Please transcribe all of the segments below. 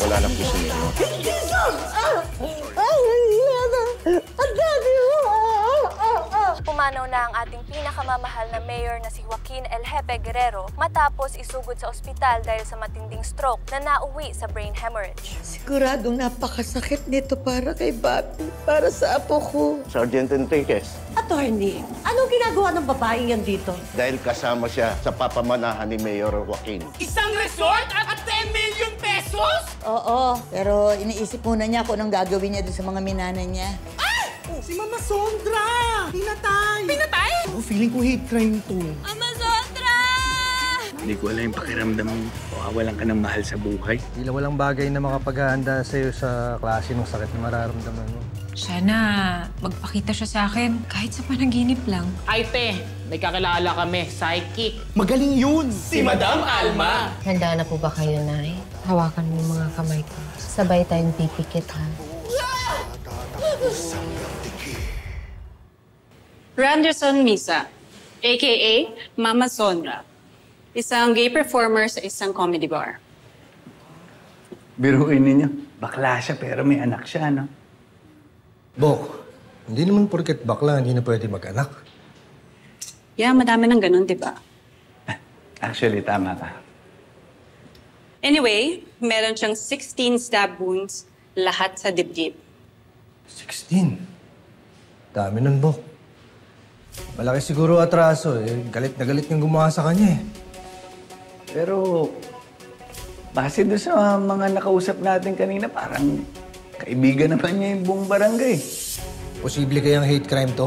Wala na po si Mayor. Pumanaw na ang ating pinakamamahal na mayor na si Joaquin El Jefe Guerrero matapos isugod sa ospital dahil sa matinding stroke na nauwi sa brain hemorrhage. Siguradong napakasakit nito para kay Bobby, para sa apo ko. Sergeant Enriquez, Attorney, anong ginagawa ng babaeng yan dito? dahil kasama siya sa papamanahan ni Mayor Joaquin. Isang resort at 10 million pesos? Oo, pero iniisip muna niya kung anong gagawin niya doon sa mga minana niya. Si Mama Sondra! Pinatay! Pinatay? Ako, feeling ko hate crime to. Mama Sondra! Hindi ko alam yung pakiramdam mo. Wawalan ka ng mahal sa buhay. Tila walang bagay na makapaghahanda sa'yo sa klase ng sakit na mararamdaman mo. Sana magpakita siya sa akin kahit sa panaginip lang. Ay, te, may kakilala kami, psychic. Magaling yun! Si Madam Alma! Handa na po ba kayo, Nay? Hawakan mo yung mga kamay ko. Sabay tayong pipikit, ha? Randerson Misa, a.k.a. Mama Sondra. Isang gay performer sa isang comedy bar. Biruin ninyo. Bakla siya pero may anak siya, no? Bok, hindi naman porket bakla, hindi na pwede mag-anak. Yeah, madami ng ganun, di ba? Actually, tama ka. Anyway, meron siyang 16 stab wounds, lahat sa dibdib. 16. Dami nun, Bok. Malaki siguro atraso eh. Galit na galit yung gumawa sa kanya eh. Pero, base doon sa mga nakausap natin kanina, parang kaibigan naman niya yung buong barangay. Posible kayang hate crime to?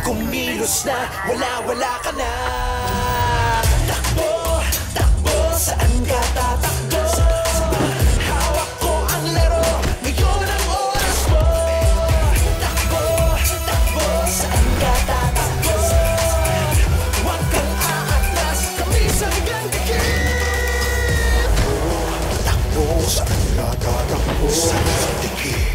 Kumilos na, wala ka na. Takbo, takbo, saan ka tatakbo? Hawak ko ang laro, ngayon ang oras mo. Takbo, takbo, saan ka tatakbo? Huwag kang aatras, kami sa hanggang dikit. Takbo, saan ka tatakbo? Sa dikit.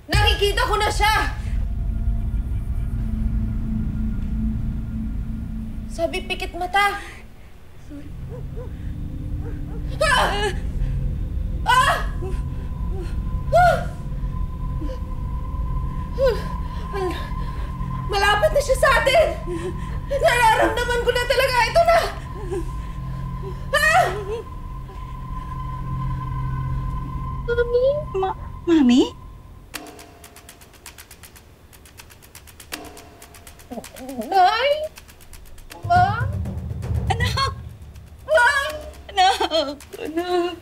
Nakikita ko na siya! Sabi, pikit mata. Ah! Ah! Malapit na siya sa atin! Nararamdaman ko na talaga. Ito na! Ah! Mami? Mami? Nay? Ma? Anak! Ma? Anak! Anak!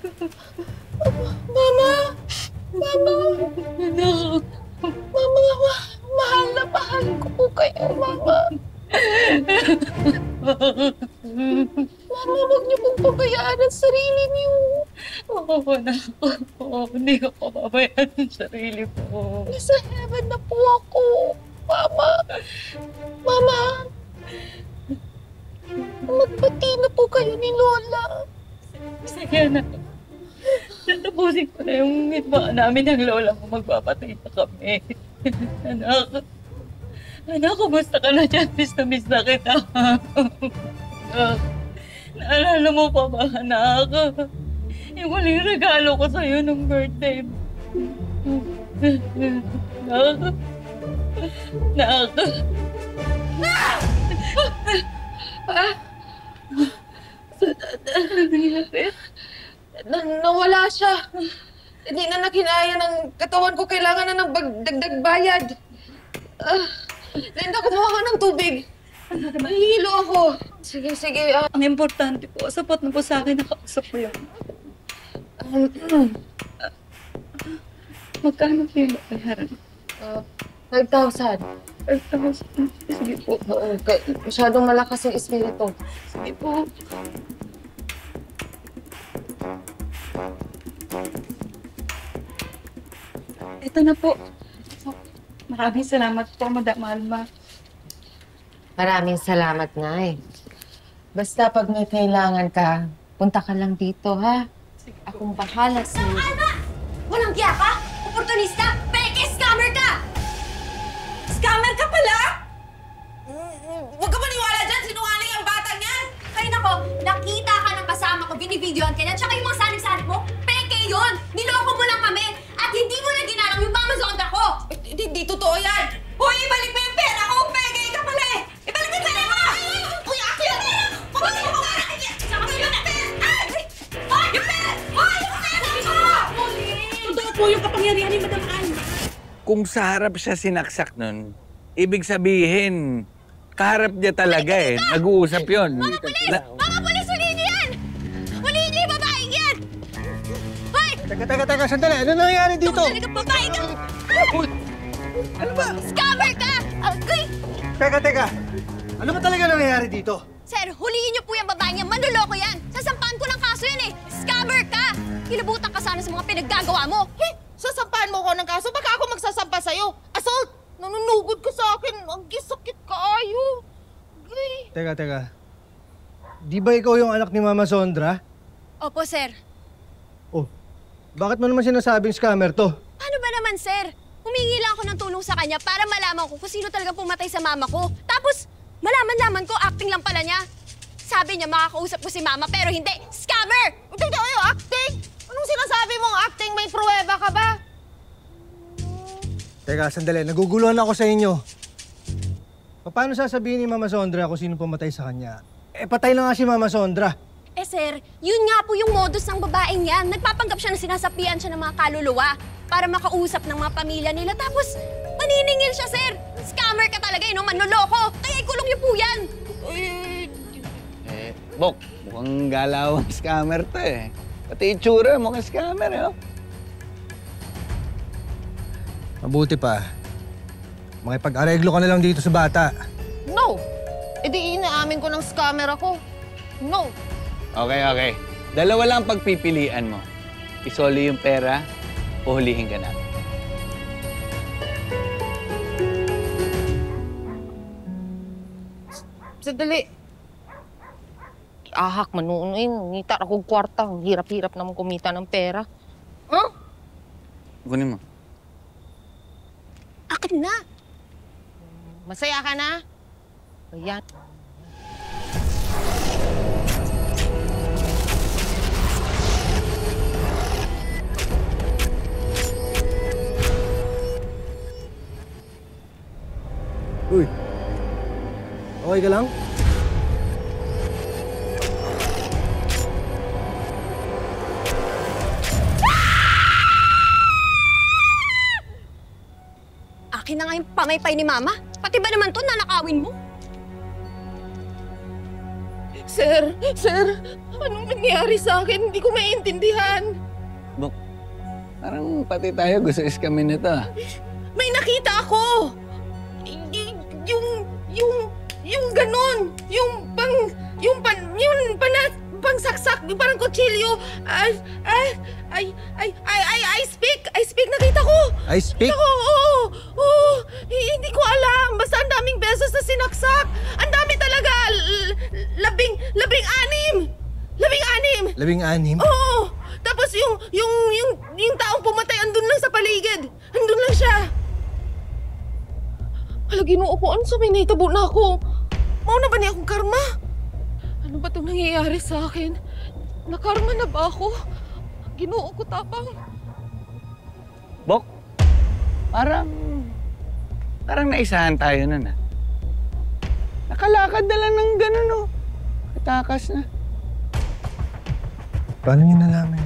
Mama? Mama? Anak! Mama, mahal na mahal ko po kayo, Mama. Mama, huwag niyo pong pabayaan ang sarili niyo. Oo, anak. Oo, hindi ko pababayaan ang sarili ko. Nasa heaven na po ako. Mama! Mama! Magbati na po kayo ni Lola. Sige, anak. Natapusin ko na yung hitbaan namin ng lola mo. Magpapatay na kami. Anak. Anak, kumusta ka na dyan? Miss na kita. Anak. Naalala mo pa ba, anak? Yung huling regalo ko sa'yo nung birthday mo. Anak. Anak. Ano nangyari? Nawala siya. Hindi na nakinaya ng katawan ko. Kailangan na ng dagdag bayad. Linda, kumuha ka ng tubig. Mahihilo ako. Sige, sige. Ang importante po, sapat na po sa akin nakausap ko yun. Magkano po yung bayaran? 5,000. 5,000. Sige po. Okay. Masyadong malakas yung espiritu. Sige po. Ito na po. Maraming salamat po, Madam Alma. Maraming salamat, Nay. Basta pag may kailangan ka, punta ka lang dito, ha? Akong bahala sa'yo. Alma! Walang giya ka? Oportunista! Peke! Scammer ka! ko, binibidyohan ka niya. Tsaka yung mga sanib-sanib mo, peke yun! Niloko mo lang kami! At hindi mo na ginalang yung Mama Zondra ko! Hindi totoo yan! Uy, ibalik mo yung pera ko! Peke ka pala eh! Ibalik mo yung pera mo! Uy, akin yung pera! Pabalik mo ka! Tsaka mo yung pera! Ay! Ay! Yung pera! Ay! Yung pera ko! Totoo po yung kapangyarihan ni Madam Ann. Kung sa harap siya sinaksak nun, ibig sabihin, kaharap niya talaga eh. Nag-uusap yun. Mga pulis! Mga pulis! Huliin niyo yan! Huliin niyo yung babaeng yan! Hoy! Teka, sandali. Ano nangyayari dito? Talagang babae ka! Ano ba? Scammer ka! Agay! Teka. Ano ba talaga nangyayari dito? Sir, huliin niyo po yung babaeng yan. Manluloko yan. Sasampahan ko ng kaso yan eh. Scammer ka! Kilabutan ka sana sa mga pinaggagawa mo. Sasampahan mo ko ng kaso? Baka ako magsasampa sa'yo. Assault! Nanunugod ka sa akin. Ang sakit kaayo. Teka. Di ba ikaw yung anak ni Mama Zondra? Opo, sir. Oh, bakit mo naman sinasabing scammer to? Paano ba naman, sir? Humingi lang ako ng tulong sa kanya para malaman ko kung sino talaga pumatay sa mama ko. Tapos, malaman ko, acting lang pala niya. Sabi niya, makakausap ko si mama, pero hindi. Scammer! Acting? Anong sinasabi mong acting? May pruweba ka ba? Teka, sandali. Naguguluhan ako sa inyo. Paano sasabihin ni Mama Zondra kung sino pumatay sa kanya? Eh, patay na nga si Mama Zondra. Eh, sir, yun nga po yung modus ng babaeng yan. Nagpapanggap siya na sinasapian siya ng mga kaluluwa para makausap ng mga pamilya nila. Tapos, maniningil siya, sir. Scammer ka talaga, no? Manloloko. Kaya ikulong niyo po yan. Bok, mukhang galawang scammer to eh. Pati itsura, mukhang scammer eh. Mabuti pa. Makipag-areglo ka na lang dito sa bata. No! E di inaamin ko ng scammer ako. No! Okay. Dalawa lang pagpipilian mo. Isoli yung pera o hulihin ka namin. Sadali. Ahak, manuunin. Ngita akong kwarta. Ang hirap-hirap naman kumita ng pera. Huh? Kunin mo. Akin na. Masaya ka na? Ayan. Uy. Okay ka lang? Akin na nga yung pamaypay ni Mama. Pati ba naman to nanakawin mo? Sir, anong nangyari sa akin? Hindi ko maintindihan. Bok, parang pati tayo gusto iskamin nito ah. May nakita ako! Yung ganun! Yung pangsaksak, parang kutsilyo. I speak, nakita ko! I speak? Oo, hindi ko alam. Basta ang daming beses na sinaksak. Ang dami talaga. Labing-anim. Oo. Tapos yung taong pumatay, andun lang sa paligid. Andun lang siya. Hala, Ginoo ko, ano sabi na itabo na ako? Mauna ba niya akong karma? Ano ba itong nangyayari sa akin? Nakarma na ba ako? Ginoo ko, tapang. Bok, parang naisahan tayo nun ah. Nakalakad na lang ng ganun oh. Katakas na. Paano niyo nalaman?